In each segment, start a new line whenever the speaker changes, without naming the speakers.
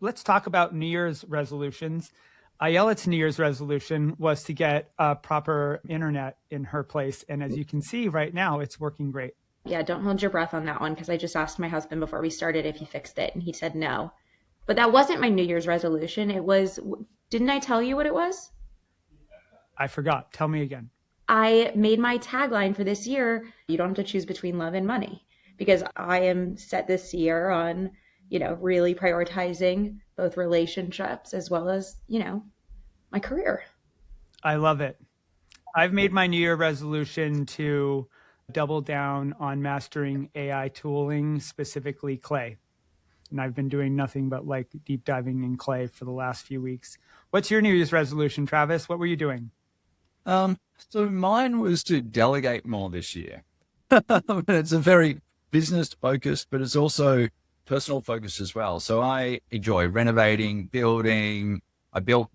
let's talk about New Year's resolutions. Ayelet's New Year's resolution was to get a proper internet in her place. And as you can see right now, it's working great.
Yeah, don't hold your breath on that one because I just asked my husband before we started if he fixed it and he said no. But that wasn't my New Year's resolution. It was, didn't I tell you what it was?
I forgot. Tell me again.
I made my tagline for this year, you don't have to choose between love and money, because I am set this year on, really prioritizing both relationships as well as, my career.
I love it. I've made my New Year resolution to double down on mastering AI tooling, specifically Clay. And I've been doing nothing but deep diving in Clay for the last few weeks. What's your New Year's resolution, Travis? What were you doing?
So mine was to delegate more this year. It's a very business focused, but it's also personal focused as well. So I enjoy renovating, building. I built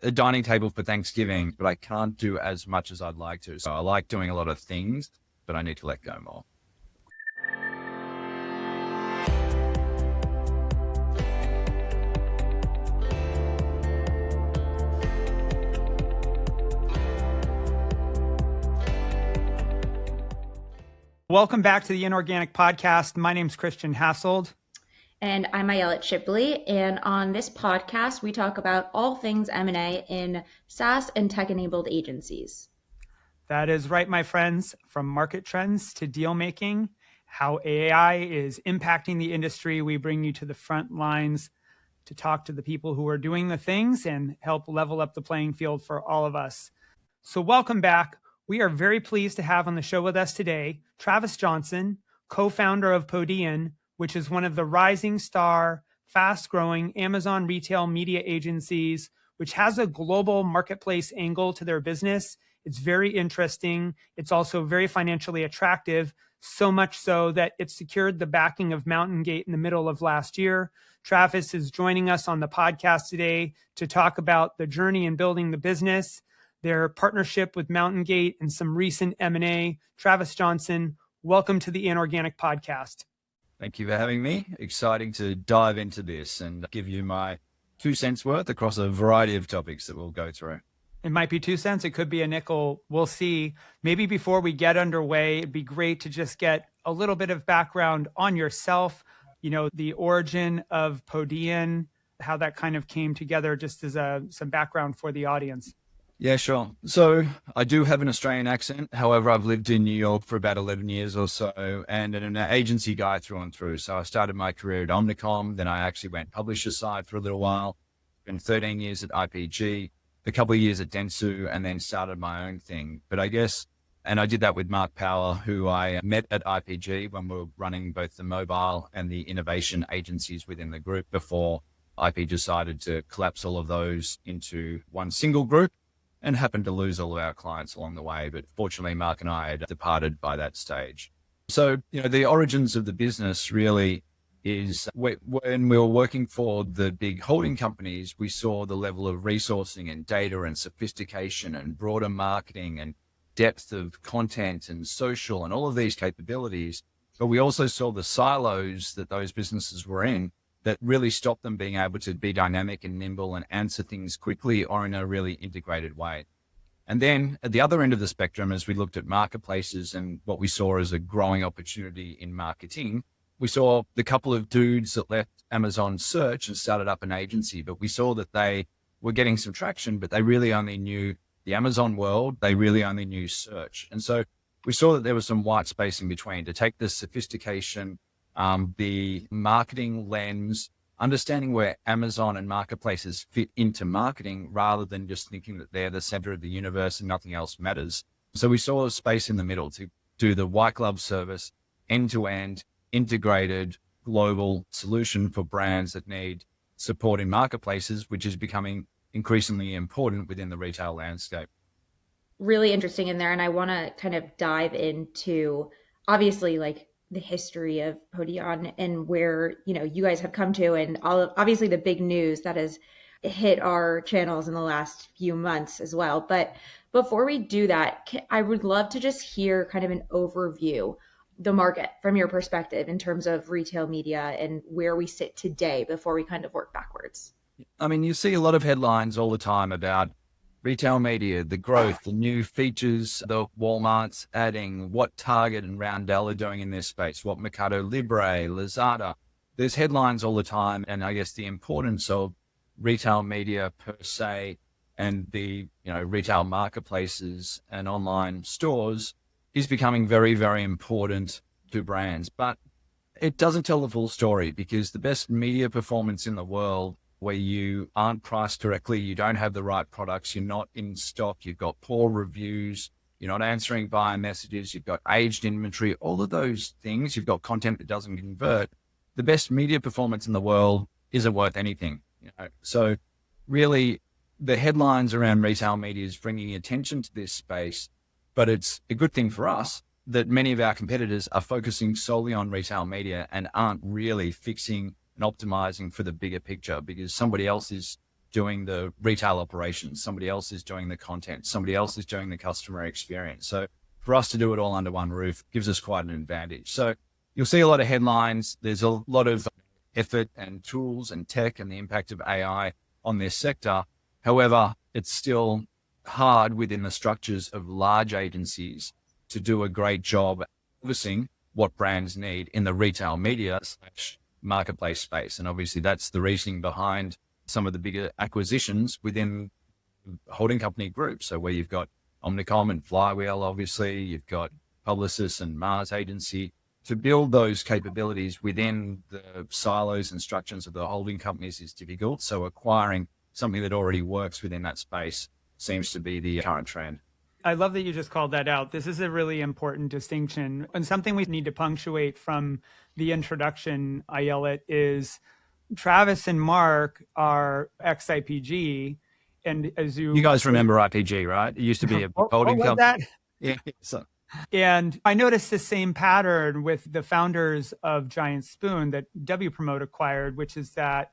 a dining table for Thanksgiving, but I can't do as much as I'd like to. So I like doing a lot of things, but I need to let go more.
Welcome back to the Inorganic Podcast. My name's Christian Hassold.
And I'm Ayelet Shipley. And on this podcast, we talk about all things M&A in SaaS and tech-enabled agencies.
That is right, my friends. From market trends to deal making, how AI is impacting the industry, we bring you to the front lines to talk to the people who are doing the things and help level up the playing field for all of us. So welcome back. We are very pleased to have on the show with us today, Travis Johnson, co-founder of Podean, which is one of the rising star, fast-growing Amazon retail media agencies, which has a global marketplace angle to their business. It's very interesting. It's also very financially attractive, so much so that it secured the backing of Mountaingate in the middle of last year. Travis is joining us on the podcast today to talk about the journey in building the business, their partnership with Mountaingate, and some recent M&A. Travis Johnson, welcome to the Inorganic Podcast.
Thank you for having me. Exciting to dive into this and give you my 2 cents worth across a variety of topics that we'll go through.
It might be 2 cents. It could be a nickel. We'll see. Maybe before we get underway, it'd be great to just get a little bit of background on yourself, the origin of Podean, how that kind of came together, just as some background for the audience.
Yeah, sure. So I do have an Australian accent. However, I've lived in New York for about 11 years or so and an agency guy through and through. So I started my career at Omnicom. Then I actually went publisher side for a little while. Been 13 years at IPG, a couple of years at Dentsu, and then started my own thing. But I did that with Mark Power, who I met at IPG when we were running both the mobile and the innovation agencies within the group before IP decided to collapse all of those into one single group, and happened to lose all of our clients along the way. But fortunately, Mark and I had departed by that stage. So, the origins of the business really is when we were working for the big holding companies, we saw the level of resourcing and data and sophistication and broader marketing and depth of content and social and all of these capabilities. But we also saw the silos that those businesses were in that really stopped them being able to be dynamic and nimble and answer things quickly or in a really integrated way. And then at the other end of the spectrum, as we looked at marketplaces and what we saw as a growing opportunity in marketing, we saw the couple of dudes that left Amazon Search and started up an agency, but we saw that they were getting some traction, but they really only knew the Amazon world. They really only knew search. And so we saw that there was some white space in between to take the sophistication, the marketing lens, understanding where Amazon and marketplaces fit into marketing rather than just thinking that they're the center of the universe and nothing else matters. So we saw a space in the middle to do the white glove service, end-to-end, integrated global solution for brands that need support in marketplaces, which is becoming increasingly important within the retail landscape.
Really interesting in there. And I want to kind of dive into, obviously, the history of Podean and where, you guys have come to, and obviously the big news that has hit our channels in the last few months as well. But before we do that, I would love to just hear kind of an overview the market from your perspective in terms of retail media and where we sit today before we kind of work backwards?
I mean, you see a lot of headlines all the time about retail media, the growth, the new features, the Walmart's adding, what Target and Roundel are doing in this space, what Mercado Libre, Lazada. There's headlines all the time. And I guess the importance of retail media per se and the, retail marketplaces and online stores is becoming very, very important to brands. But it doesn't tell the full story, because the best media performance in the world, where you aren't priced correctly, you don't have the right products, you're not in stock, you've got poor reviews, you're not answering buyer messages, you've got aged inventory, all of those things, you've got content that doesn't convert, the best media performance in the world isn't worth anything. So really, the headlines around retail media is bringing attention to this space, but it's a good thing for us that many of our competitors are focusing solely on retail media and aren't really fixing and optimizing for the bigger picture, because somebody else is doing the retail operations, somebody else is doing the content, somebody else is doing the customer experience. So for us to do it all under one roof gives us quite an advantage. So you'll see a lot of headlines. There's a lot of effort and tools and tech and the impact of AI on this sector. However, it's still hard within the structures of large agencies to do a great job servicing what brands need in the retail media / marketplace space. And obviously that's the reasoning behind some of the bigger acquisitions within holding company groups. So where you've got Omnicom and Flywheel, obviously you've got Publicis and Mars Agency, to build those capabilities within the silos and structures of the holding companies is difficult. So acquiring something that already works within that space seems to be the current trend.
I love that you just called that out. This is a really important distinction, and something we need to punctuate from the introduction, I yell it, is Travis and Mark are ex-IPG. And as you
guys remember IPG, right? It used to be a holding company.
That?
Yeah. So.
And I noticed the same pattern with the founders of Giant Spoon that W Promote acquired, which is that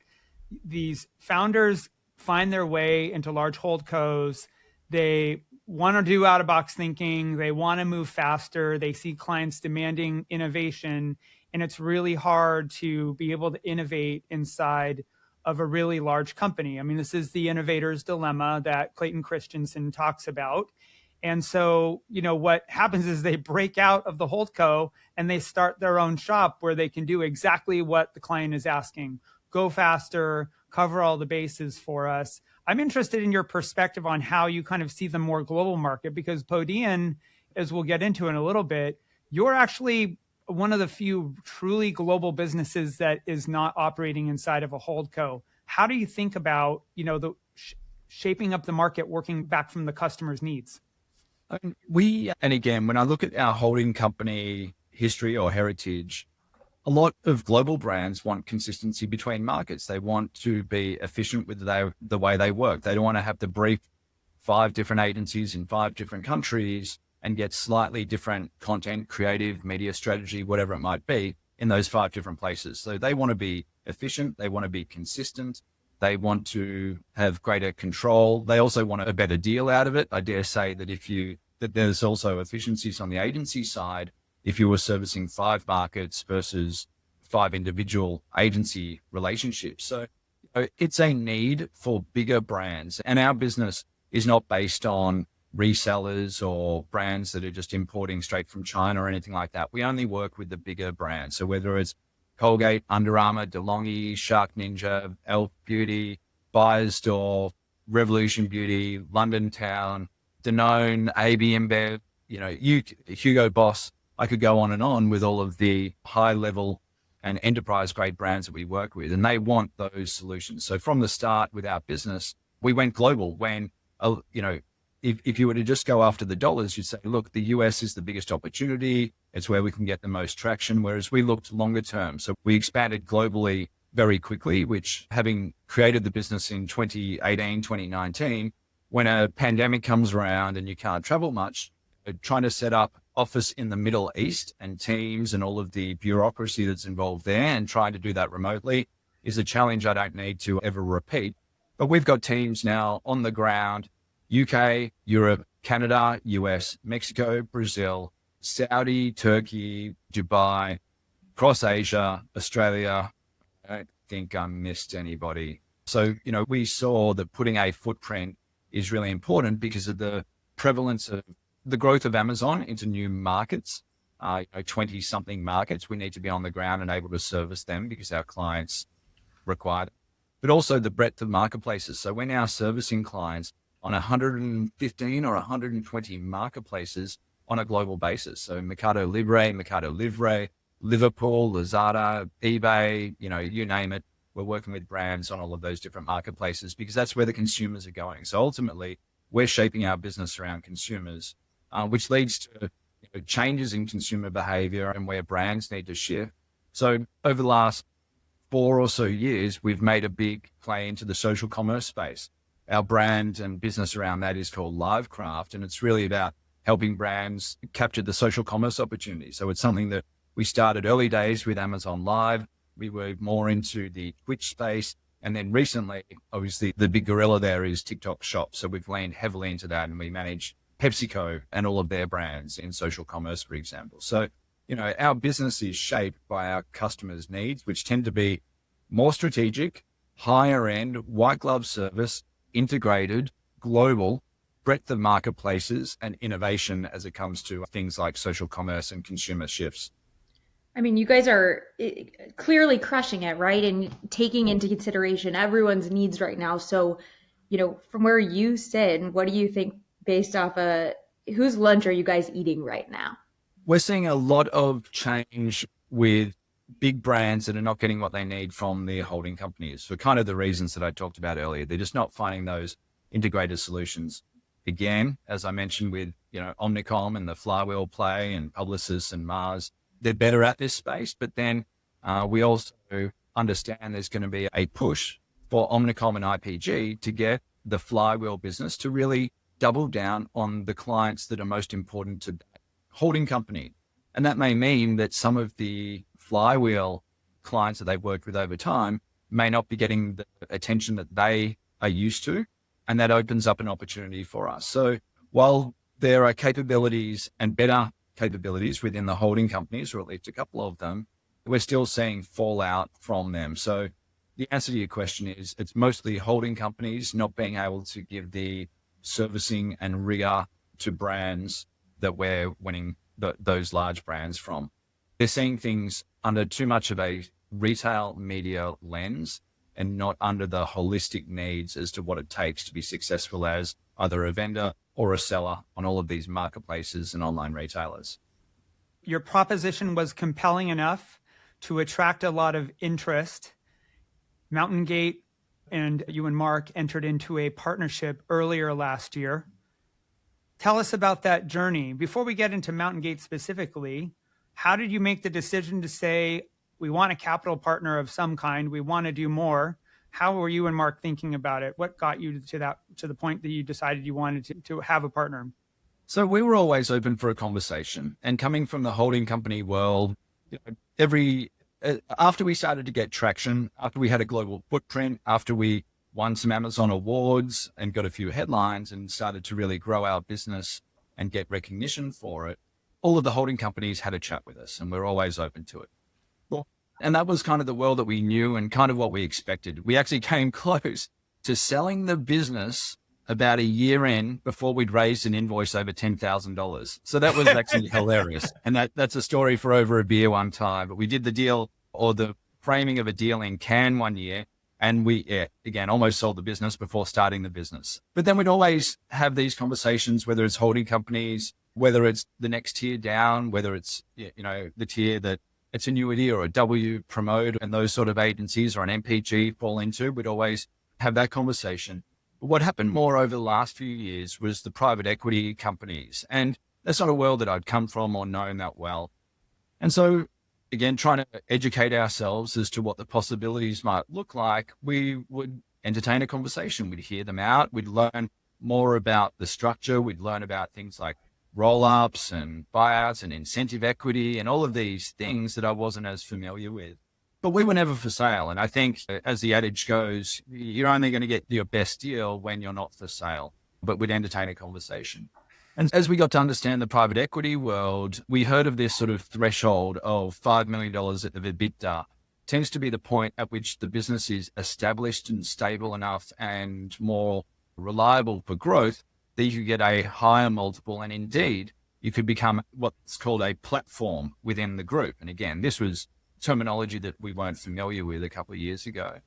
these founders find their way into large holdcos. They want to do out-of-box thinking. They want to move faster. They see clients demanding innovation, and it's really hard to be able to innovate inside of a really large company. I mean, this is the innovator's dilemma that Clayton Christensen talks about. And so, what happens is they break out of the Holdco and they start their own shop where they can do exactly what the client is asking. Go faster, cover all the bases for us. I'm interested in your perspective on how you kind of see the more global market, because Podean, as we'll get into in a little bit, you're actually one of the few truly global businesses that is not operating inside of a Holdco. How do you think about, the shaping up the market, working back from the customer's needs?
And again, when I look at our holding company history or heritage, a lot of global brands want consistency between markets. They want to be efficient with the way they work. They don't want to have to brief 5 different agencies in 5 different countries and get slightly different content, creative, media strategy, whatever it might be, in those 5 different places. So they want to be efficient. They want to be consistent. They want to have greater control. They also want a better deal out of it. I dare say that there's also efficiencies on the agency side if you were servicing 5 markets versus 5 individual agency relationships. So it's a need for bigger brands. And our business is not based on resellers or brands that are just importing straight from China or anything like that. We only work with the bigger brands. So whether it's Colgate, Under Armour, DeLonghi, Shark Ninja, Elf Beauty, Beiersdorf, Revolution Beauty, London Town, Danone, AB InBev, Hugo Boss. I could go on and on with all of the high level and enterprise grade brands that we work with, and they want those solutions. So from the start with our business, we went global when, if you were to just go after the dollars, you'd say, look, the US is the biggest opportunity. It's where we can get the most traction. Whereas we looked longer term. So we expanded globally very quickly, which, having created the business in 2018, 2019, when a pandemic comes around and you can't travel much, trying to set up office in the Middle East and teams and all of the bureaucracy that's involved there and trying to do that remotely is a challenge I don't need to ever repeat. But we've got teams now on the ground, UK, Europe, Canada, US, Mexico, Brazil, Saudi, Turkey, Dubai, across Asia, Australia. I don't think I missed anybody. So, we saw that putting a footprint is really important because of the prevalence of the growth of Amazon into new markets, 20 something markets. We need to be on the ground and able to service them because our clients require it, but also the breadth of marketplaces. So we're now servicing clients on 115 or 120 marketplaces on a global basis. So Mercado Livre, Liverpool, Lazada, eBay, you name it. We're working with brands on all of those different marketplaces because that's where the consumers are going. So ultimately, we're shaping our business around consumers, which leads to changes in consumer behavior and where brands need to shift. So over the last 4 or so years, we've made a big play into the social commerce space. Our brand and business around that is called Livecraft, and it's really about helping brands capture the social commerce opportunity. So it's something that we started early days with Amazon Live. We were more into the Twitch space. And then recently, obviously, the big gorilla there is TikTok Shop. So we've leaned heavily into that, and we manage PepsiCo and all of their brands in social commerce, for example. So, our business is shaped by our customers' needs, which tend to be more strategic, higher end, white glove service, integrated, global, breadth of marketplaces, and innovation as it comes to things like social commerce and consumer shifts.
I mean, you guys are clearly crushing it, right? And taking into consideration everyone's needs right now. So, from where you sit, what do you think based off whose lunch are you guys eating right now?
We're seeing a lot of change with big brands that are not getting what they need from their holding companies for kind of the reasons that I talked about earlier. They're just not finding those integrated solutions. Again, as I mentioned with, Omnicom and the flywheel play and Publicis and Mars, they're better at this space. But then we also understand there's going to be a push for Omnicom and IPG to get the flywheel business to really double down on the clients that are most important to that holding company. And that may mean that some of the flywheel clients that they've worked with over time may not be getting the attention that they are used to. And that opens up an opportunity for us. So while there are capabilities and better capabilities within the holding companies, or at least a couple of them, we're still seeing fallout from them. So the answer to your question is it's mostly holding companies not being able to give the servicing and rigor to brands that we're winning those large brands from. They're seeing things under too much of a retail media lens and not under the holistic needs as to what it takes to be successful as either a vendor or a seller on all of these marketplaces and online retailers.
Your proposition was compelling enough to attract a lot of interest. Mountaingate and you and Mark entered into a partnership earlier last year. Tell us about that journey. Before we get into Mountaingate specifically, how did you make the decision to say, we want a capital partner of some kind, we want to do more? How were you and Mark thinking about it? What got you to the point that you decided you wanted to have a partner?
So we were always open for a conversation, and coming from the holding company world, after we started to get traction, after we had a global footprint, after we won some Amazon awards and got a few headlines and started to really grow our business and get recognition for it, all of the holding companies had a chat with us, and we're always open to it. And that was kind of the world that we knew and kind of what we expected. We actually came close to selling the business about a year in before we'd raised an invoice over $10,000. So that was actually hilarious. And that's a story for over a beer one time. But we did the deal, or the framing of a deal, in Cannes one year. And we, again, almost sold the business before starting the business. But then we'd always have these conversations, whether it's holding companies, whether it's the next tier down, whether it's, the tier that it's annuity or a W promote and those sort of agencies, or an MPG fall into. We'd always have that conversation. But what happened more over the last few years was the private equity companies. And that's not a world that I'd come from or known that well. And so, again, trying to educate ourselves as to what the possibilities might look like, we would entertain a conversation. We'd hear them out. We'd learn more about the structure. We'd learn about things like roll-ups and buyouts and incentive equity and all of these things that I wasn't as familiar with. But we were never for sale. And I think, as the adage goes, you're only going to get your best deal when you're not for sale. But we'd entertain a conversation. And as we got to understand the private equity world, we heard of this sort of threshold of $5 million of EBITDA tends to be the point at which the business is established and stable enough and more reliable for growth that you could get a higher multiple. And indeed, you could become what's called a platform within the group. And again, this was terminology that we weren't familiar with a couple of years ago.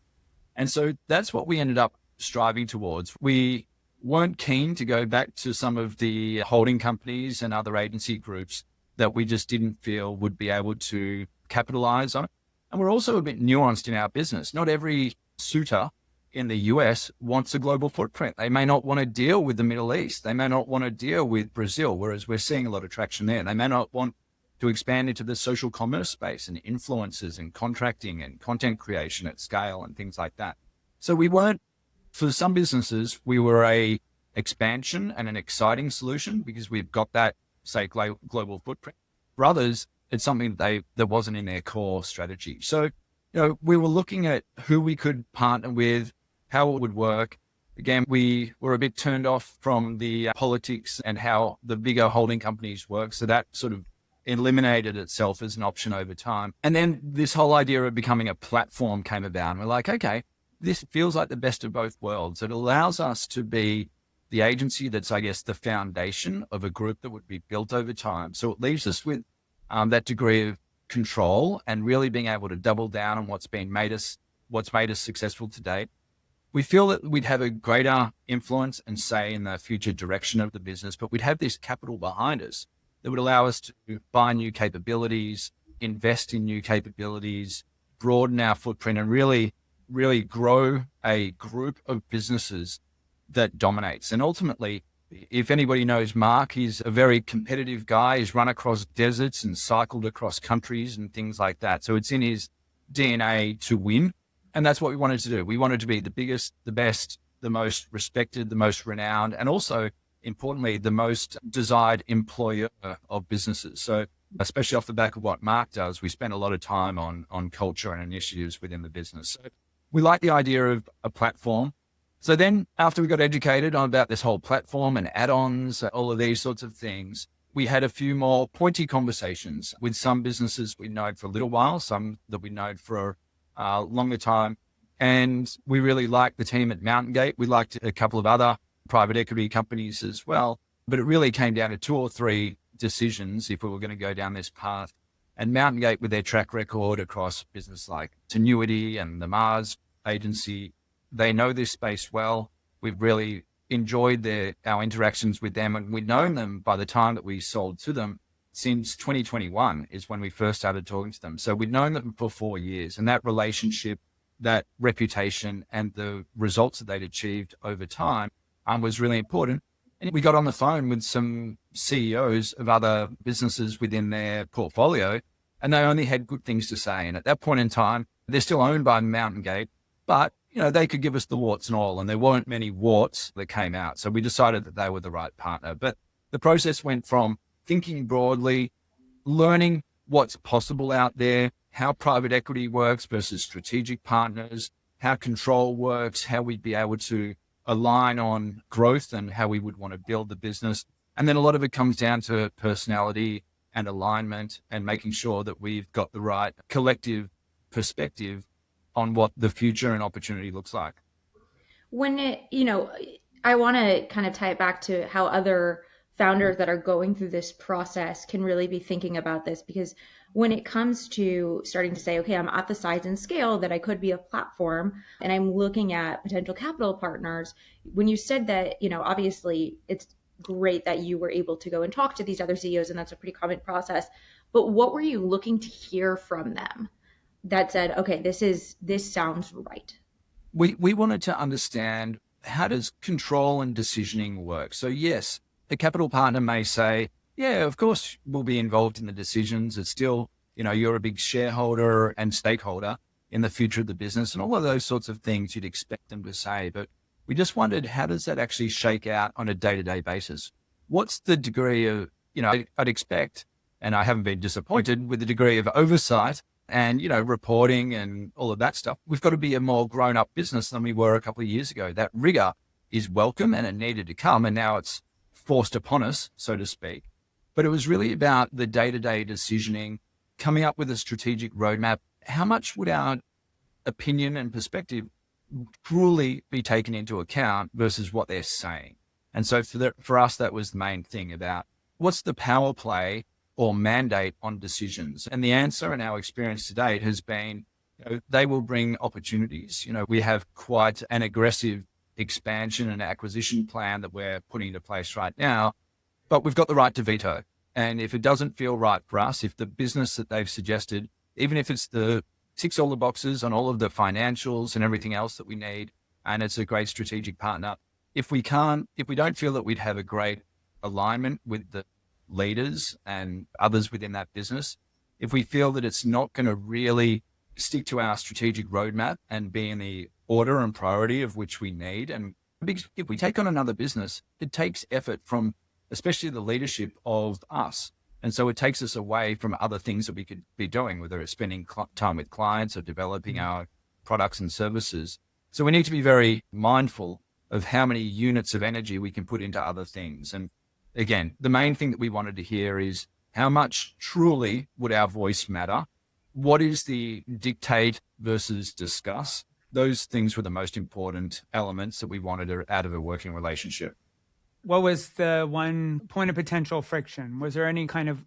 And so that's what we ended up striving towards. We weren't keen to go back to some of the holding companies and other agency groups that we just didn't feel would be able to capitalize on it. And we're also a bit nuanced in our business. Not every suitor in the US wants a global footprint. They may not want to deal with the Middle East. They may not want to deal with Brazil, whereas we're seeing a lot of traction there. They may not want to expand into the social commerce space and influencers and contracting and content creation at scale and things like that. So we weren't, for some businesses, we were a expansion and an exciting solution because we've got that, say, global footprint. For others, it's something that wasn't in their core strategy. So, we were looking at who we could partner with, how it would work. Again, we were a bit turned off from the politics and how the bigger holding companies work. So that sort of eliminated itself as an option over time. And then this whole idea of becoming a platform came about. And we're like, okay, this feels like the best of both worlds. It allows us to be the agency that's, I guess, the foundation of a group that would be built over time. So it leaves us with that degree of control and really being able to double down on what's made us successful to date. We feel that we'd have a greater influence and say in the future direction of the business, but we'd have this capital behind us that would allow us to buy new capabilities, invest in new capabilities, broaden our footprint, and really grow a group of businesses that dominates. And ultimately, if anybody knows Mark, he's a very competitive guy. He's run across deserts and cycled across countries and things like that. So it's in his DNA to win. And that's what we wanted to do. We wanted to be the biggest, the best, the most respected, the most renowned, and also, importantly, the most desired employer of businesses. So especially off the back of what Mark does, we spend a lot of time on culture and initiatives within the business. So we like the idea of a platform. So then after we got educated on about this whole platform and add-ons, all of these sorts of things, we had a few more pointy conversations with some businesses we'd known for a little while, some that we'd known for a longer time. And we really liked the team at Mountaingate. We liked a couple of other private equity companies as well. But it really came down to 2 or 3 decisions if we were going to go down this path. And Mountaingate, with their track record across business like Tenuity and the Mars agency, they know this space well. We've really enjoyed our interactions with them, and we'd known them by the time that we sold to them. Since 2021 is when we first started talking to them. So we'd known them for 4 years, and that relationship, that reputation, and the results that they'd achieved over time was really important. And we got on the phone with some CEOs of other businesses within their portfolio, and they only had good things to say. And at that point in time, they're still owned by Mountaingate, but they could give us the warts and all, and there weren't many warts that came out. So we decided that they were the right partner. But the process went from thinking broadly, learning what's possible out there, how private equity works versus strategic partners, how control works, how we'd be able to align on growth and how we would want to build the business. And then a lot of it comes down to personality and alignment and making sure that we've got the right collective perspective on what the future and opportunity looks like.
I want to kind of tie it back to how other founders that are going through this process can really be thinking about this, because when it comes to starting to say, okay, I'm at the size and scale that I could be a platform and I'm looking at potential capital partners, when you said that, obviously it's great that you were able to go and talk to these other CEOs, and that's a pretty common process, but what were you looking to hear from them that said, okay, this sounds right?
We wanted to understand, how does control and decisioning work? So yes, a capital partner may say, yeah, of course, we'll be involved in the decisions. It's still, you're a big shareholder and stakeholder in the future of the business, and all of those sorts of things you'd expect them to say. But we just wondered, how does that actually shake out on a day-to-day basis? What's the degree of, I'd expect, and I haven't been disappointed with the degree of oversight and, reporting and all of that stuff. We've got to be a more grown-up business than we were a couple of years ago. That rigor is welcome and it needed to come, and now it's forced upon us, so to speak. But it was really about the day-to-day decisioning, coming up with a strategic roadmap. How much would our opinion and perspective truly be taken into account versus what they're saying? And so for us, that was the main thing about what's the power play or mandate on decisions. And the answer in our experience to date has been, they will bring opportunities. We have quite an aggressive expansion and acquisition plan that we're putting into place right now, but we've got the right to veto. And if it doesn't feel right for us, if the business that they've suggested, even if it's ticks all the boxes on all of the financials and everything else that we need, and it's a great strategic partner, if we don't feel that we'd have a great alignment with the leaders and others within that business, if we feel that it's not going to really stick to our strategic roadmap and be in the order and priority of which we need, and if we take on another business, it takes effort from especially the leadership of us. And so it takes us away from other things that we could be doing, whether it's spending time with clients or developing our products and services. So we need to be very mindful of how many units of energy we can put into other things. And again, the main thing that we wanted to hear is how much truly would our voice matter? What is the dictate versus discuss? Those things were the most important elements that we wanted out of a working relationship.
What was the one point of potential friction? Was there any kind of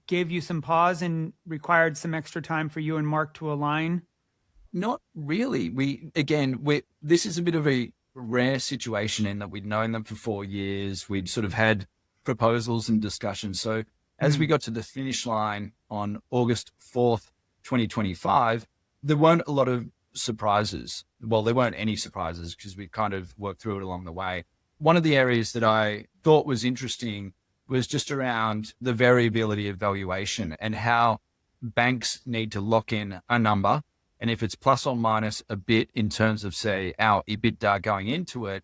gave you some pause and required some extra time for you and Mark to align?
Not really. This is a bit of a rare situation in that we'd known them for 4 years. We'd sort of had proposals and discussions. So as we got to the finish line on August 4th, 2025, there weren't a lot of surprises. Well, there weren't any surprises because we kind of worked through it along the way. One of the areas that I thought was interesting was just around the variability of valuation and how banks need to lock in a number. And if it's plus or minus a bit in terms of, say, our EBITDA going into it,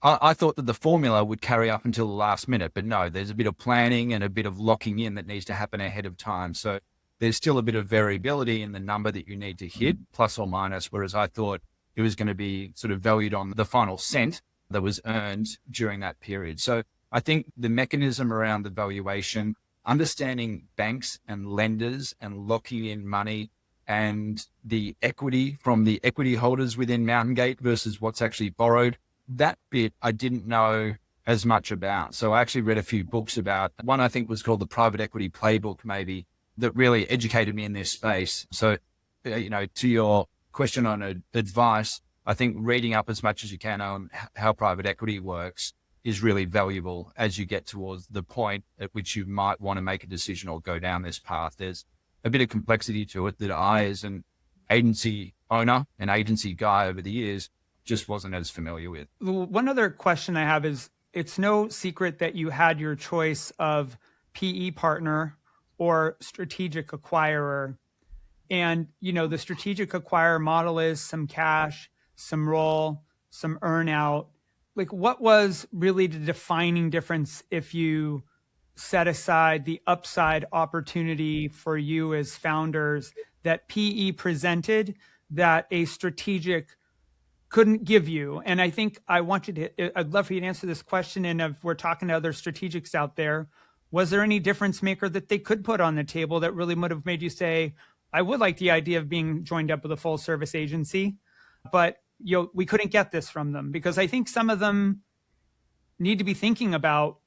I thought that the formula would carry up until the last minute, but no, there's a bit of planning and a bit of locking in that needs to happen ahead of time. So there's still a bit of variability in the number that you need to hit, plus or minus, whereas I thought it was going to be sort of valued on the final cent that was earned during that period. So I think the mechanism around the valuation, understanding banks and lenders and locking in money and the equity from the equity holders within Mountaingate versus what's actually borrowed, that bit I didn't know as much about. So I actually read a few books about one, I think was called the Private Equity Playbook, maybe, that really educated me in this space. So, to your question on advice, I think reading up as much as you can on how private equity works is really valuable as you get towards the point at which you might want to make a decision or go down this path. There's a bit of complexity to it that I, as an agency owner and agency guy over the years, just wasn't as familiar with.
One other question I have is, it's no secret that you had your choice of PE partner or strategic acquirer. And, the strategic acquirer model is some cash, some roll, some earn out. Like, what was really the defining difference if you set aside the upside opportunity for you as founders that PE presented that a strategic couldn't give you? And I think I'd love for you to answer this question. And if we're talking to other strategics out there, was there any difference maker that they could put on the table that really would have made you say, I would like the idea of being joined up with a full service agency, but we couldn't get this from them? Because I think some of them need to be thinking about,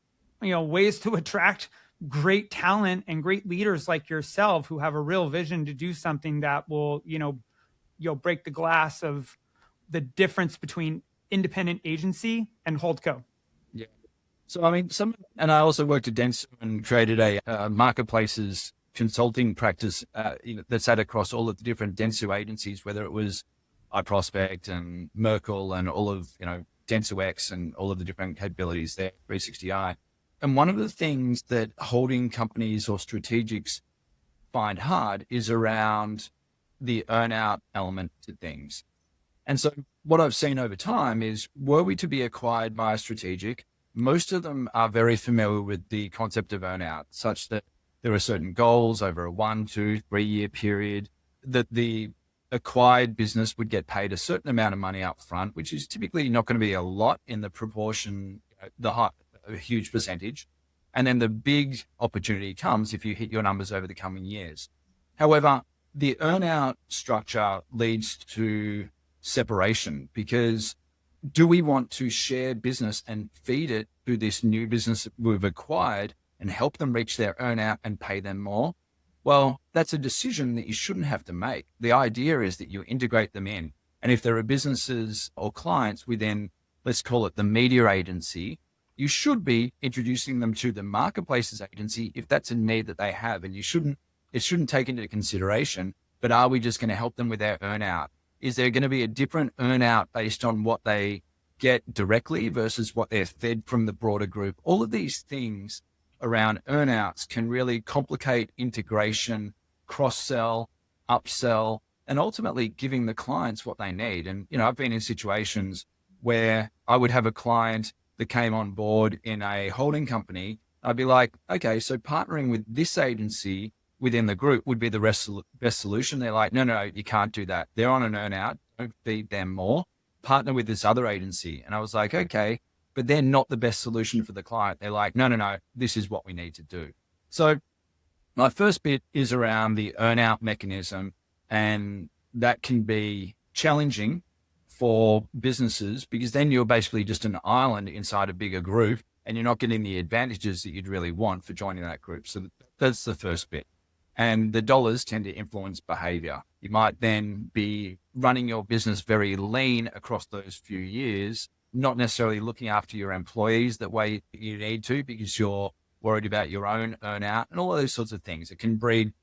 ways to attract great talent and great leaders like yourself who have a real vision to do something that will, break the glass of the difference between independent agency and Holdco.
Yeah. So, and I also worked at Dentsu and created a marketplaces consulting practice that sat across all of the different Dentsu agencies, whether it was iProspect and Merkle and all of, DentsuX and all of the different capabilities there, 360i. And one of the things that holding companies or strategics find hard is around the earnout element to things. And so what I've seen over time is, were we to be acquired by a strategic, most of them are very familiar with the concept of earnout, such that there are certain goals over a 1, 2, 3 year period that the acquired business would get paid a certain amount of money up front, which is typically not going to be a lot in the proportion a huge percentage. And then the big opportunity comes if you hit your numbers over the coming years. However, the earnout structure leads to separation, because do we want to share business and feed it to this new business that we've acquired and help them reach their earnout and pay them more? Well, that's a decision that you shouldn't have to make. The idea is that you integrate them in. And if there are businesses or clients within, let's call it the media agency, you should be introducing them to the marketplaces agency if that's a need that they have. And it shouldn't take into consideration, but are we just going to help them with their earnout? Is there going to be a different earnout based on what they get directly versus what they're fed from the broader group? All of these things around earnouts can really complicate integration, cross-sell, upsell, and ultimately giving the clients what they need. And, I've been in situations where I would have a client that came on board in a holding company. I'd be like, okay, so partnering with this agency within the group would be the best solution. They're like, no, you can't do that. They're on an earnout. Don't feed them more. Partner with this other agency. And I was like, okay, but they're not the best solution for the client. They're like, no, this is what we need to do. So my first bit is around the earnout mechanism, and that can be challenging for businesses because then you're basically just an island inside a bigger group and you're not getting the advantages that you'd really want for joining that group. So that's the first bit. And the dollars tend to influence behavior. You might then be running your business very lean across those few years, not necessarily looking after your employees the way you need to because you're worried about your own earnout and all of those sorts of things. It can breed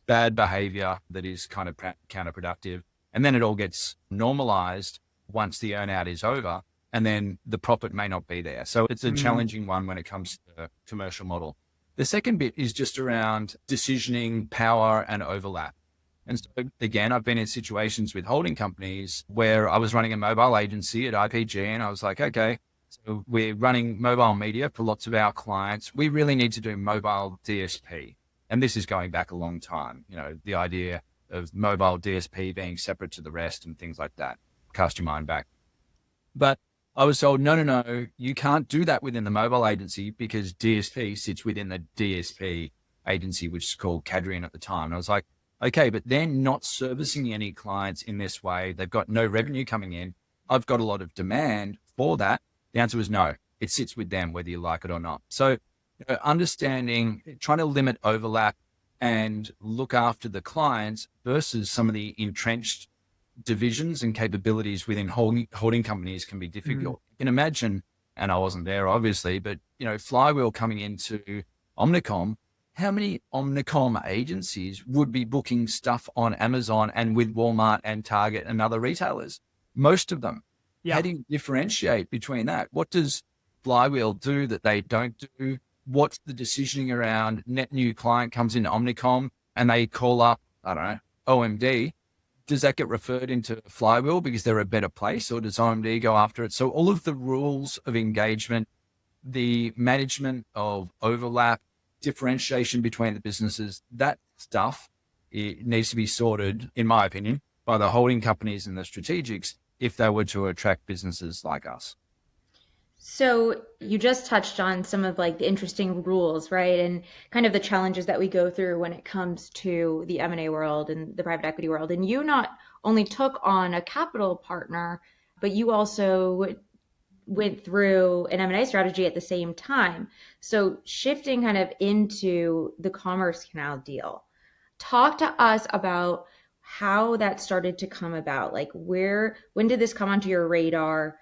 bad behavior that is kind of counterproductive. And then it all gets normalized once the earnout is over, and then the profit may not be there. So it's a challenging one when it comes to the commercial model. The second bit is just around decisioning, power, and overlap. And so again, I've been in situations with holding companies where I was running a mobile agency at IPG, and I was like, okay, so we're running mobile media for lots of our clients. We really need to do mobile DSP. And this is going back a long time, the idea of mobile DSP being separate to the rest and things like that. Cast your mind back. But I was told, no, you can't do that within the mobile agency because DSP sits within the DSP agency, which is called Cadrian at the time. And I was like, okay, but they're not servicing any clients in this way. They've got no revenue coming in. I've got a lot of demand for that. The answer was no. It sits with them, whether you like it or not. So understanding, trying to limit overlap and look after the clients versus some of the entrenched divisions and capabilities within holding companies can be difficult. You can imagine, and I wasn't there obviously, but Flywheel coming into Omnicom, how many Omnicom agencies would be booking stuff on Amazon and with Walmart and Target and other retailers? Most of them. Yeah. How do you differentiate between that? What does Flywheel do that they don't do? What's the decisioning around net new client comes into Omnicom and they call up, I don't know, OMD? Does that get referred into Flywheel because they're a better place, or does OMD go after it? So all of the rules of engagement, the management of overlap, differentiation between the businesses, that stuff, it needs to be sorted, in my opinion, by the holding companies and the strategics if they were to attract businesses like us.
So you just touched on some of like the interesting rules, right? And kind of the challenges that we go through when it comes to the M&A world and the private equity world. And you not only took on a capital partner, but you also went through an M&A strategy at the same time. So shifting kind of into the Commerce Canal deal, talk to us about how that started to come about. Like when did this come onto your radar?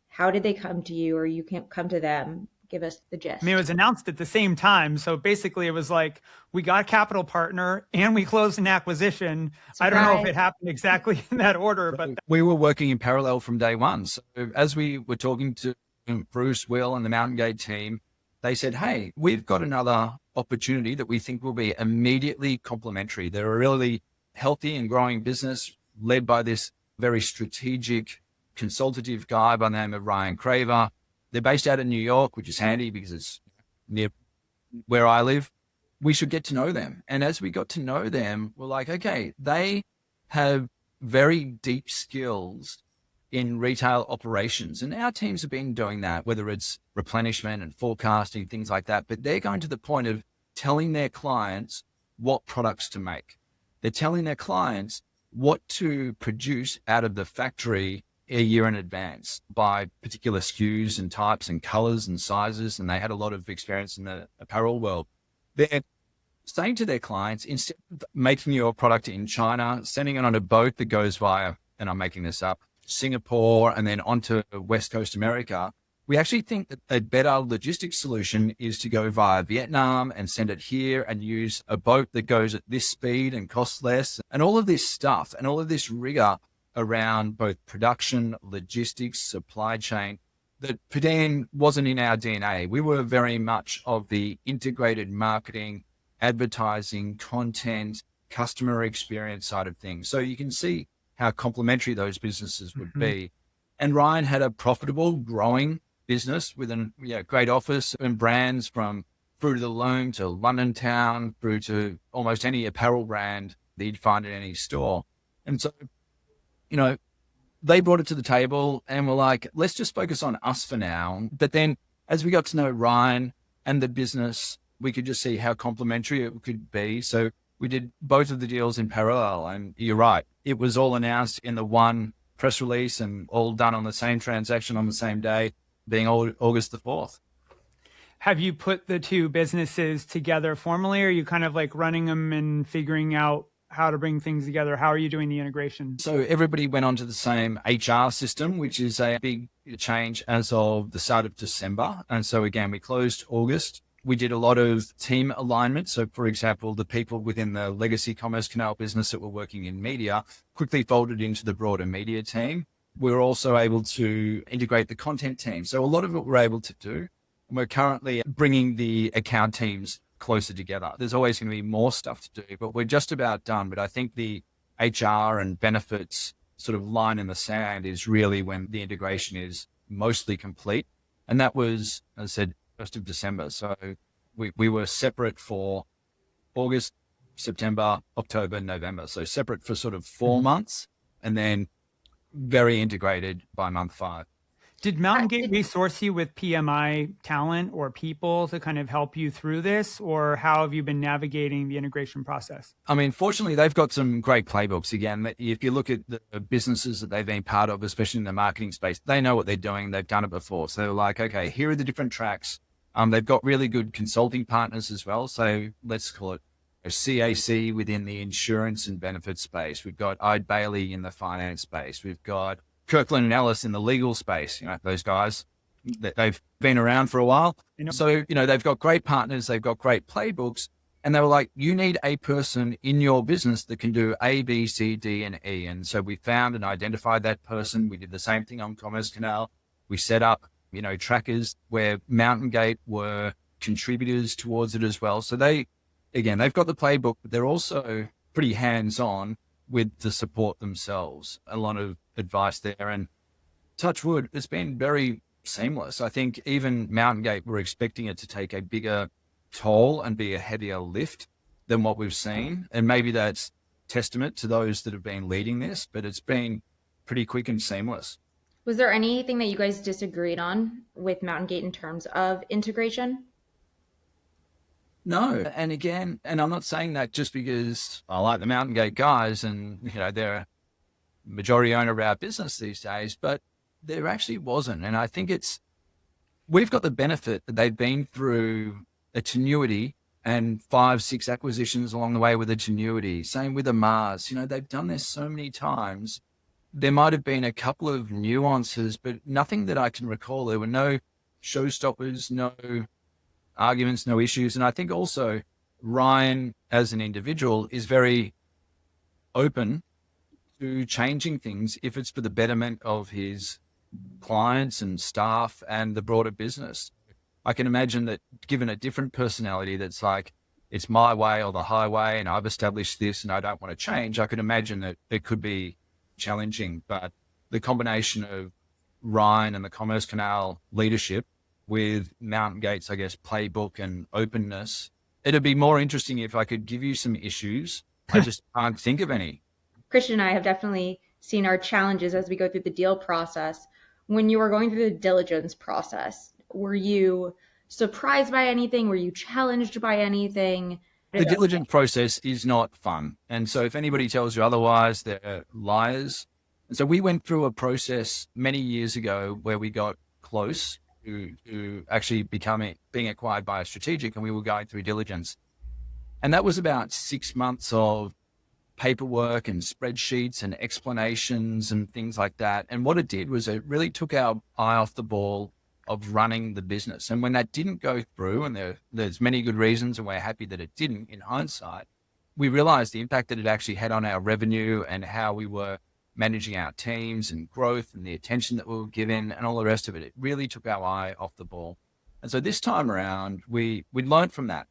How did they come to you, or you can't come to them? Give us the gist.
I mean, it was announced at the same time. So basically it was like, we got a capital partner and we closed an acquisition. Surprise. I don't know if it happened exactly in that order, but
we were working in parallel from day one. So as we were talking to Bruce, Will, and the Mountaingate team, they said, hey, we've got another opportunity that we think will be immediately complementary. They're a really healthy and growing business led by this very strategic consultative guy by the name of Ryan Craver. They're based out of New York, which is handy because it's near where I live. We should get to know them. And as we got to know them, we're like, okay, they have very deep skills in retail operations. And our teams have been doing that, whether it's replenishment and forecasting, things like that. But they're going to the point of telling their clients what products to make. They're telling their clients what to produce out of the factory a year in advance by particular SKUs and types and colors and sizes. And they had a lot of experience in the apparel world. They're saying to their clients, instead of making your product in China, sending it on a boat that goes via, and I'm making this up, Singapore, and then onto West Coast America, we actually think that a better logistics solution is to go via Vietnam and send it here and use a boat that goes at this speed and costs less. And all of this stuff and all of this rigor around both production, logistics, supply chain, that Podean wasn't in our DNA. We were very much of the integrated marketing, advertising, content, customer experience side of things. So you can see how complementary those businesses would be. And Ryan had a profitable, growing business with a great office and brands from Fruit of the Loom to London Town through to almost any apparel brand that you'd find in any store. And so, they brought it to the table and were like, let's just focus on us for now. But then as we got to know Ryan and the business, we could just see how complementary it could be. So we did both of the deals in parallel. And you're right, it was all announced in the one press release and all done on the same transaction on the same day, being August the 4th.
Have you put the two businesses together formally, or are you kind of like running them and figuring out how to bring things together? How are you doing the integration?
So everybody went onto the same HR system, which is a big change as of the start of December. And so again, we closed August. We did a lot of team alignment. So for example, the people within the legacy Commerce Canal business that were working in media quickly folded into the broader media team. We were also able to integrate the content team. So a lot of it we're able to do. And we're currently bringing the account teams closer together. There's always going to be more stuff to do, but we're just about done. But I think the HR and benefits sort of line in the sand is really when the integration is mostly complete. And that was, as I said, 1st of December. So we were separate for August, September, October, November. So separate for sort of 4 months and then very integrated by month 5.
Did Mountaingate resource you with PMI talent or people to kind of help you through this, or how have you been navigating the integration process?
I mean, fortunately, they've got some great playbooks. Again, if you look at the businesses that they've been part of, especially in the marketing space, they know what they're doing. They've done it before. So they're like, okay, here are the different tracks. They've got really good consulting partners as well. So let's call it a CAC within the insurance and benefits space. We've got Ide Bailey in the finance space. We've got Kirkland and Ellis in the legal space. Those guys, they've been around for a while. So, they've got great partners. They've got great playbooks. And they were like, you need a person in your business that can do A, B, C, D, and E. And so we found and identified that person. We did the same thing on Commerce Canal. We set up, trackers where Mountaingate were contributors towards it as well. So they've got the playbook, but they're also pretty hands-on with the support themselves. A lot of advice there, and touch wood, it's been very seamless. I think even Mountaingate were expecting it to take a bigger toll and be a heavier lift than what we've seen. And maybe that's testament to those that have been leading this, but it's been pretty quick and seamless.
Was there anything that you guys disagreed on with Mountaingate in terms of integration?
No. And again, and I'm not saying that just because I like the Mountaingate guys and, they're a majority owner of our business these days, but there actually wasn't. And I think we've got the benefit that they've been through a tenuity and 5, 6 acquisitions along the way with a tenuity. Same with the Mars. They've done this so many times. There might have been a couple of nuances, but nothing that I can recall. There were no showstoppers, no arguments, no issues. And I think also Ryan as an individual is very open to changing things if it's for the betterment of his clients and staff and the broader business. I can imagine that given a different personality that's like, it's my way or the highway and I've established this and I don't want to change, I could imagine that it could be challenging. But the combination of Ryan and the Commerce Canal leadership with Mountaingate's, I guess, playbook and openness, it'd be more interesting if I could give you some issues. I just can't think of any.
Christian and I have definitely seen our challenges as we go through the deal process. When you were going through the diligence process, were you surprised by anything? Were you challenged by anything?
The diligence process is not fun. And so if anybody tells you otherwise, they're liars. And so we went through a process many years ago where we got close to actually being acquired by a strategic, and we were going through diligence. And that was about 6 months of paperwork and spreadsheets and explanations and things like that. And what it did was it really took our eye off the ball of running the business. And when that didn't go through, and there's many good reasons, and we're happy that it didn't in hindsight, we realized the impact that it actually had on our revenue and how we were managing our teams and growth and the attention that we were given and all the rest of it. It really took our eye off the ball. And so this time around, we learned from that.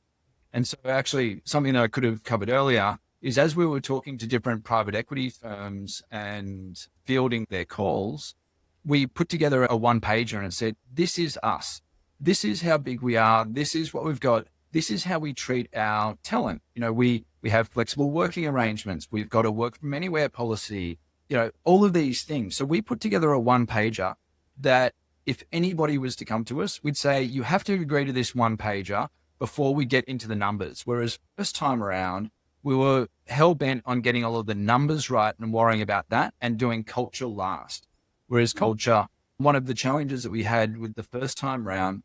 And so actually something that I could have covered earlier is, as we were talking to different private equity firms and fielding their calls, we put together a one-pager and said, this is us. This is how big we are. This is what we've got. This is how we treat our talent. We have flexible working arrangements. We've got a work from anywhere policy, all of these things. So we put together a one-pager that if anybody was to come to us, we'd say, you have to agree to this one-pager before we get into the numbers. Whereas first time around, we were hell-bent on getting all of the numbers right and worrying about that and doing culture last. Whereas culture, one of the challenges that we had with the first time round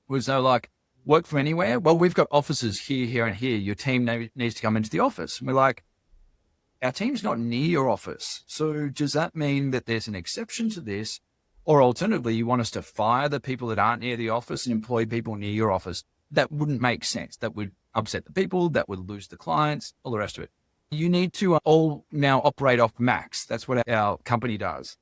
was work from anywhere. Well, we've got offices here, here, and here. Your team needs to come into the office. And we're like, our team's not near your office. So does that mean that there's an exception to this? Or alternatively, you want us to fire the people that aren't near the office and employ people near your office? That wouldn't make sense. That would upset the people, that would lose the clients, all the rest of it. You need to all now operate off max. That's what our company does.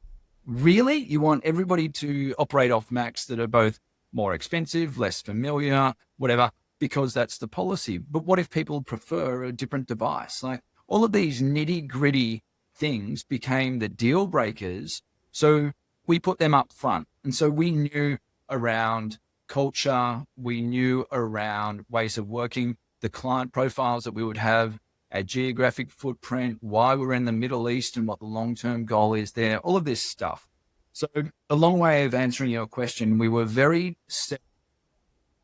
Really? You want everybody to operate off max that are both more expensive, less familiar, whatever, because that's the policy. But what if people prefer a different device? All of these nitty gritty things became the deal breakers. So we put them up front. And so we knew around culture, we knew around ways of working, the client profiles that we would have, our geographic footprint, why we're in the Middle East and what the long-term goal is there, all of this stuff. So a long way of answering your question, we were very set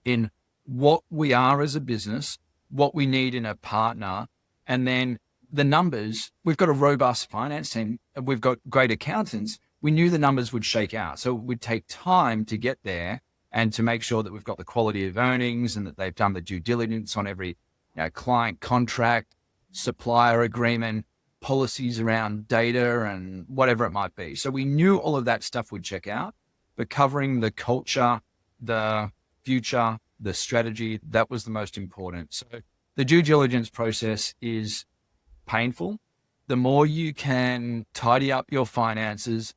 in what we are as a business, what we need in a partner, and then the numbers. We've got a robust finance team, and we've got great accountants. We knew the numbers would shake out. So it would take time to get there and to make sure that we've got the quality of earnings and that they've done the due diligence on every client contract, supplier agreement, policies around data and whatever it might be. So we knew all of that stuff would check out, but covering the culture, the future, the strategy, that was the most important. So the due diligence process is painful. The more you can tidy up your finances,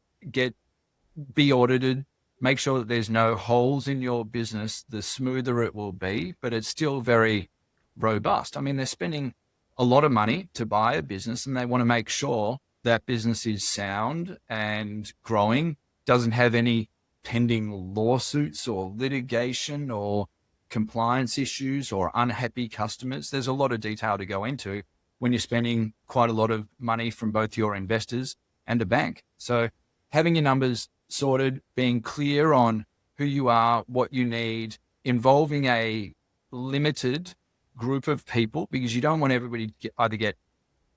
be audited, make sure that there's no holes in your business, the smoother it will be, but it's still very robust. I mean, they're spending a lot of money to buy a business, and they want to make sure that business is sound and growing, doesn't have any pending lawsuits or litigation or compliance issues or unhappy customers. There's a lot of detail to go into when you're spending quite a lot of money from both your investors and a bank. So having your numbers sorted, being clear on who you are, what you need, involving a limited group of people, because you don't want everybody to either get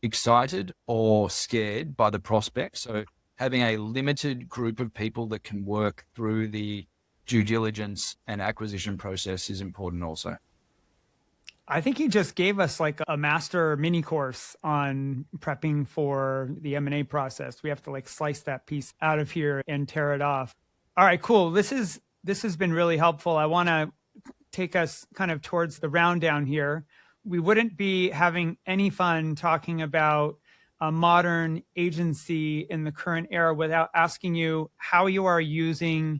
excited or scared by the prospect. So having a limited group of people that can work through the due diligence and acquisition process is important also.
I think he just gave us a master mini course on prepping for the M&A process. We have to slice that piece out of here and tear it off. All right, cool. This has been really helpful. I want to take us kind of towards the round down here. We wouldn't be having any fun talking about a modern agency in the current era without asking you how you are using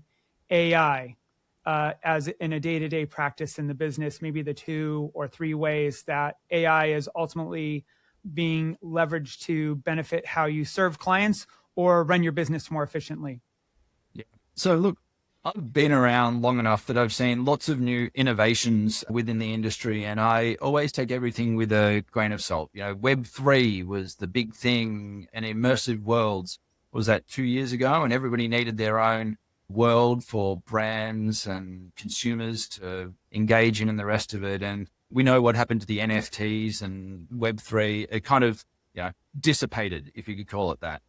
AI as in a day-to-day practice in the business, maybe the 2 or 3 ways that AI is ultimately being leveraged to benefit how you serve clients or run your business more efficiently.
Yeah. So look, I've been around long enough that I've seen lots of new innovations within the industry, and I always take everything with a grain of salt. Web3 was the big thing, and immersive worlds was that 2 years ago, and everybody needed their own world for brands and consumers to engage in and the rest of it. And we know what happened to the NFTs and Web3. It kind of, dissipated, if you could call it that.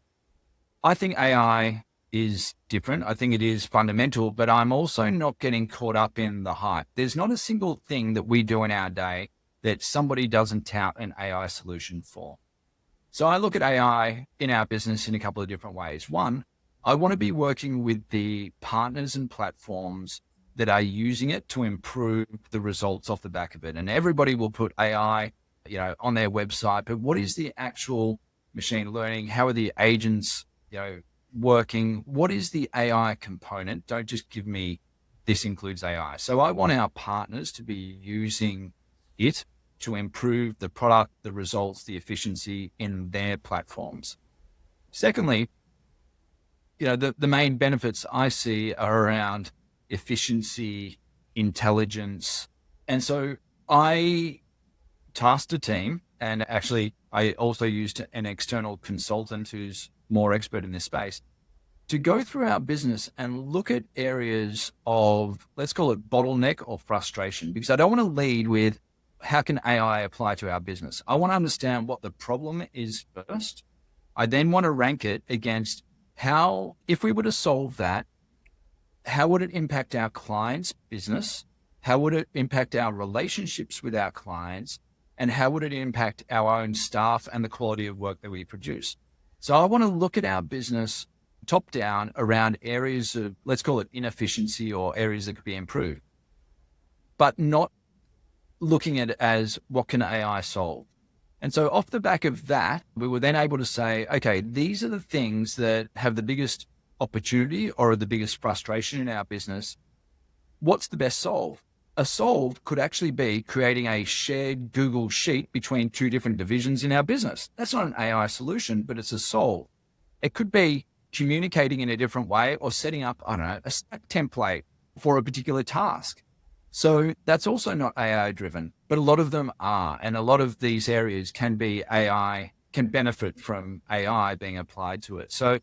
I think AI is different. I think it is fundamental, but I'm also not getting caught up in the hype. There's not a single thing that we do in our day that somebody doesn't tout an AI solution for. So I look at AI in our business in a couple of different ways. One, I want to be working with the partners and platforms that are using it to improve the results off the back of it. And everybody will put AI, on their website, but what is the actual machine learning? How are the agents, working? What is the AI component? Don't just give me this includes AI. So I want our partners to be using it to improve the product, the results, the efficiency in their platforms. Secondly, the main benefits I see are around efficiency, intelligence. And so I tasked a team, and actually I also used an external consultant who's more expert in this space, to go through our business and look at areas of, let's call it bottleneck or frustration, because I don't want to lead with how can AI apply to our business. I want to understand what the problem is first. I then want to rank it against how, if we were to solve that, how would it impact our clients' business? How would it impact our relationships with our clients? And how would it impact our own staff and the quality of work that we produce? So I want to look at our business top down around areas of, let's call it inefficiency or areas that could be improved, but not looking at it as what can AI solve? And so off the back of that, we were then able to say, okay, these are the things that have the biggest opportunity or the biggest frustration in our business. What's the best solve? A solve could actually be creating a shared Google sheet between two different divisions in our business. That's not an AI solution, but it's a solve. It could be communicating in a different way or setting up, a Slack template for a particular task. So that's also not AI driven, but a lot of them are. And a lot of these areas can be AI, can benefit from AI being applied to it. So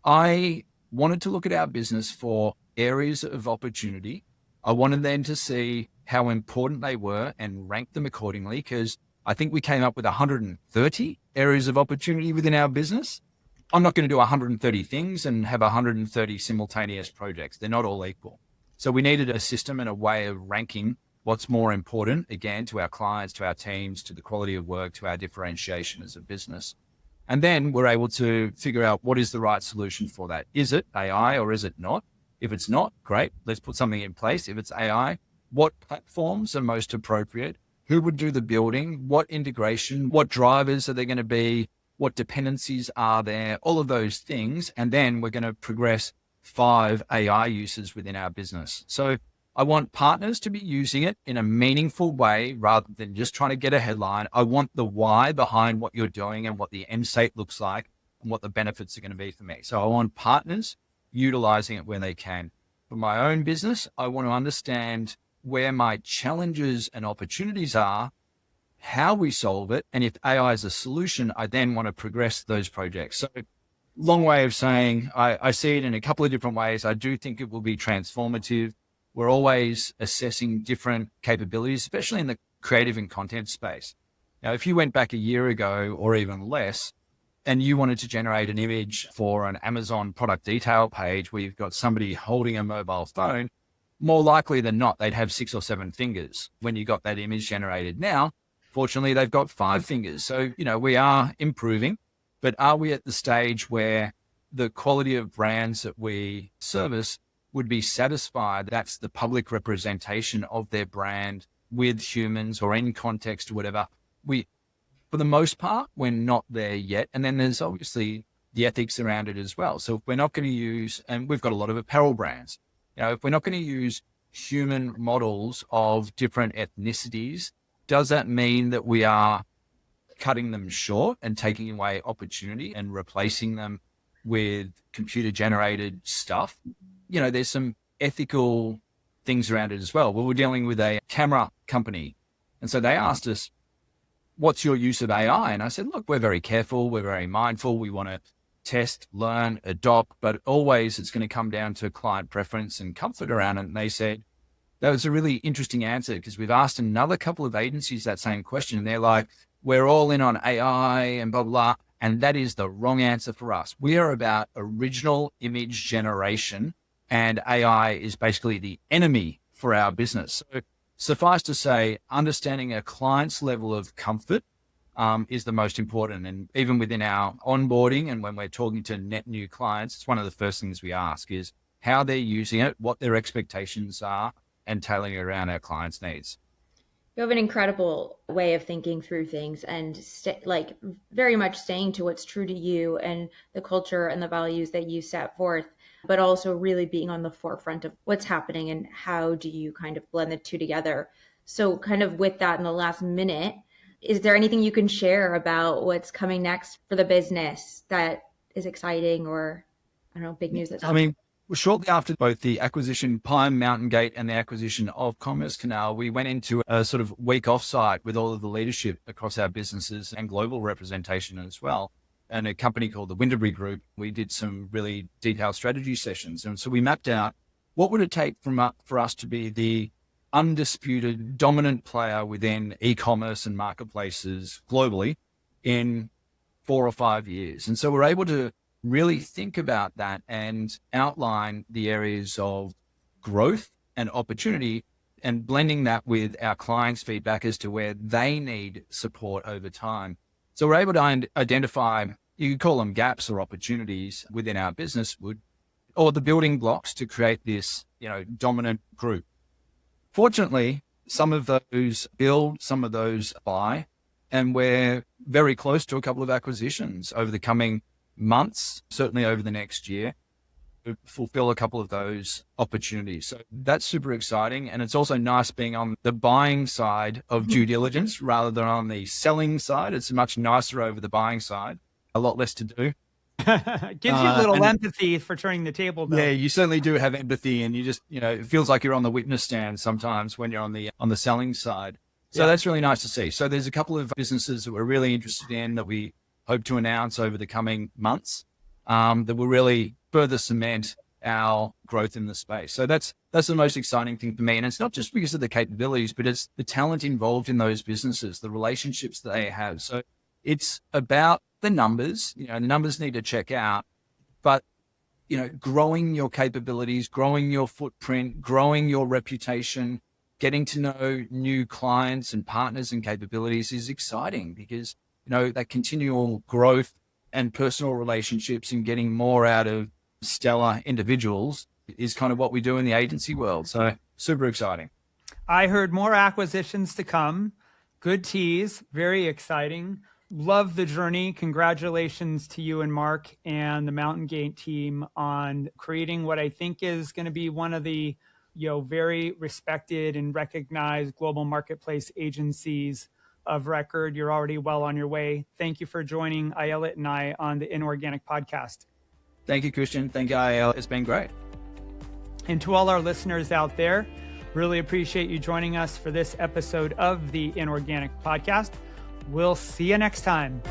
I wanted to look at our business for areas of opportunity. I wanted then to see how important they were and rank them accordingly, because I think we came up with 130 areas of opportunity within our business. I'm not going to do 130 things and have 130 simultaneous projects. They're not all equal. So we needed a system and a way of ranking what's more important, again, to our clients, to our teams, to the quality of work, to our differentiation as a business. And then we're able to figure out what is the right solution for that. Is it AI or is it not? If it's not, great, let's put something in place. If it's AI, what platforms are most appropriate? Who would do the building? What integration? What drivers are there going to be? What dependencies are there? All of those things. And then we're going to progress 5 AI uses within our business. So I want partners to be using it in a meaningful way rather than just trying to get a headline. I want the why behind what you're doing and what the end state looks like and what the benefits are going to be for me. So I want partners utilizing it where they can. For my own business, I want to understand where my challenges and opportunities are, how we solve it, and if AI is a solution, I then want to progress those projects. So long way of saying, I see it in a couple of different ways. I do think it will be transformative. We're always assessing different capabilities, especially in the creative and content space. Now, if you went back a year ago or even less, and you wanted to generate an image for an Amazon product detail page where you've got somebody holding a mobile phone, more likely than not, they'd have 6 or 7 fingers when you got that image generated. Now, fortunately, they've got 5 fingers. So, we are improving, but are we at the stage where the quality of brands that we service would be satisfied? That's the public representation of their brand with humans or in context or whatever. For the most part, we're not there yet. And then there's obviously the ethics around it as well. So if we're not going to use, and we've got a lot of apparel brands, if we're not going to use human models of different ethnicities, does that mean that we are cutting them short and taking away opportunity and replacing them with computer generated stuff? There's some ethical things around it as well. We were dealing with a camera company. And so they asked us, what's your use of AI? And I said, look, we're very careful. We're very mindful. We want to test, learn, adopt, but always it's going to come down to client preference and comfort around it. And they said, that was a really interesting answer, because we've asked another couple of agencies that same question. And they're like, we're all in on AI and blah, blah, blah. And that is the wrong answer for us. We are about original image generation, and AI is basically the enemy for our business. So suffice to say, understanding a client's level of comfort is the most important. And even within our onboarding and when we're talking to net new clients, it's one of the first things we ask is how they're using it, what their expectations are, and tailoring it around our clients' needs.
You have an incredible way of thinking through things and like very much staying to what's true to you and the culture and the values that you set forth, but also really being on the forefront of what's happening and how do you kind of blend the two together. So kind of with that in the last minute, is there anything you can share about what's coming next for the business that is exciting, or I don't know, big news that's happening?
Shortly after both the acquisition by Mountaingate and the acquisition of Commerce Canal, we went into a sort of week offsite with all of the leadership across our businesses and global representation as well. And a company called the Winterbury Group, we did some really detailed strategy sessions. And so we mapped out what would it take for us to be the undisputed dominant player within e-commerce and marketplaces globally in 4 or 5 years. And so we're able to really think about that and outline the areas of growth and opportunity, and blending that with our clients' feedback as to where they need support over time. So we're able to identify, you could call them gaps or opportunities within our business, or the building blocks to create this, dominant group. Fortunately, some of those build, some of those buy, and we're very close to a couple of acquisitions over the coming months, certainly over the next year, to fulfill a couple of those opportunities. So that's super exciting. And it's also nice being on the buying side of due diligence rather than on the selling side. It's much nicer over the buying side, a lot less to do.
Gives you a little empathy for turning the table, though.
Yeah, you certainly do have empathy, and you just, it feels like you're on the witness stand sometimes when you're on the selling side. So that's really nice to see. So there's a couple of businesses that we're really interested in that we hope to announce over the coming months that will really further cement our growth in the space. So that's the most exciting thing for me. And it's not just because of the capabilities, but it's the talent involved in those businesses, the relationships that they have. So it's about the numbers, the numbers need to check out, but, growing your capabilities, growing your footprint, growing your reputation, getting to know new clients and partners and capabilities is exciting, because, that continual growth and personal relationships and getting more out of stellar individuals is kind of what we do in the agency world. So super exciting.
I heard more acquisitions to come. Good tease. Very exciting. Love the journey. Congratulations to you and Mark and the Mountaingate team on creating what I think is going to be one of the very respected and recognized global marketplace agencies of record. You're already well on your way. Thank you for joining Ayelet and I on the Inorganic podcast.
Thank you, Christian. Thank you, Ayelet. It's been great.
And to all our listeners out there, really appreciate you joining us for this episode of the Inorganic podcast. We'll see you next time.